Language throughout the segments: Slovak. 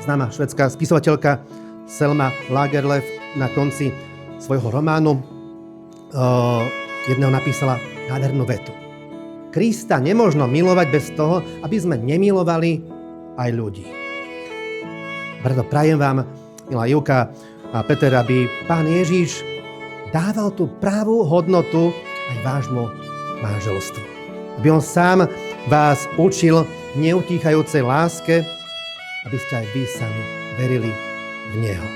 známa švédská spisovateľka Selma Lagerlöf na konci svojho románu jedného napísala nádhernú vetu. Krista nemožno milovať bez toho, aby sme nemilovali aj ľudí. Preto prajem vám, milá Ivka a Peter, aby Pán Ježiš dával tú pravú hodnotu aj vášmu manželstvu. Aby on sám vás učil neutíchajúcej láske, aby ste aj vy sami verili v Neho.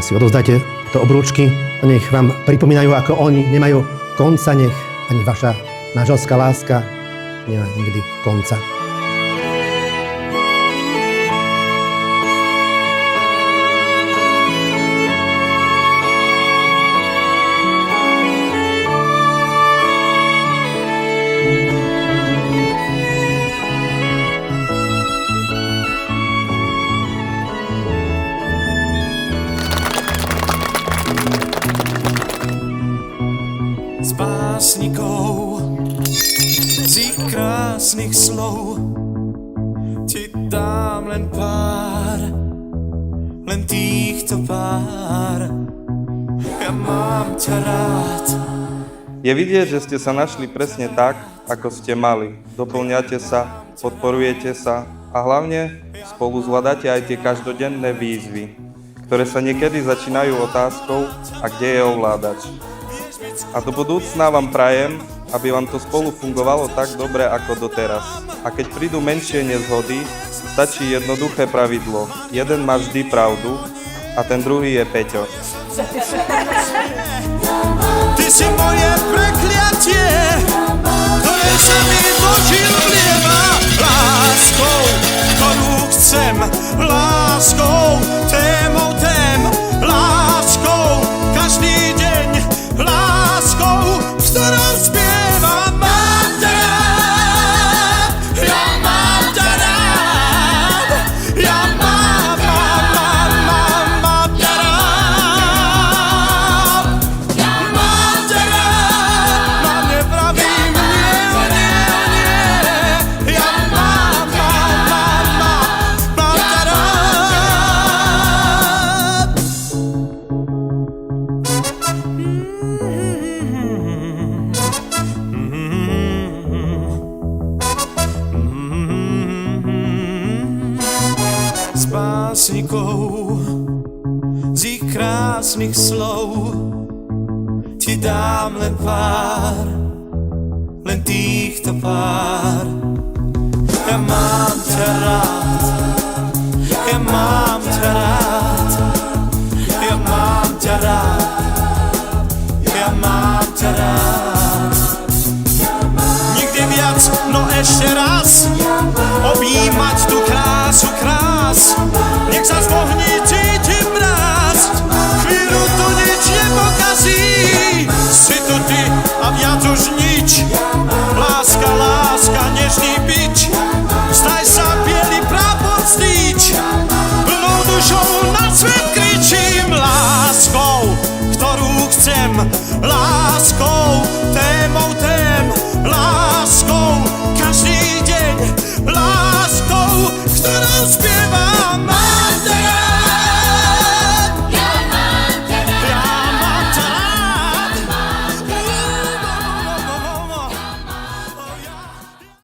Si odovzdajte to obrúčky a nech vám pripomínajú, ako oni nemajú konca, nech ani vaša manželská láska nemá nikdy konca. Básnikov z ich krásnych slov ti dám len pár, len týchto pár. Ja mám ťa rád. Je vidieť, že ste sa našli presne tak, ako ste mali. Doplňate sa, podporujete sa a hlavne spolu zvládate aj tie každodenné výzvy, ktoré sa niekedy začínajú otázkou, a kde je ovládač. A do budúcna vám prajem, aby vám to spolu fungovalo tak dobre ako doteraz. A keď prídu menšie nezhody, stačí jednoduché pravidlo. Jeden má vždy pravdu a ten druhý je Peťo. Ty si moje prekliatie, ktoré sa mi do žil vlieva. Láskou, ktorú chcem, láskou, témou tém, láskou, každý deň, láskou, s ktorou spievam. Mám ťa rád, ja mám ťa rád, ja mám ťa rád, ja mám ťa rád, mám nepravím nie, ja mám ťa rád. Z básnikov, z ich krásnych slov ti dám len pár, len týchto pár. Ja mám ťa rád, ja mám ťa rád, ja mám ťa rád, ja mám ťa rád. Nikdy viac, no ešte raz, objímať tú krásu krás, nech sa zvohní cíti.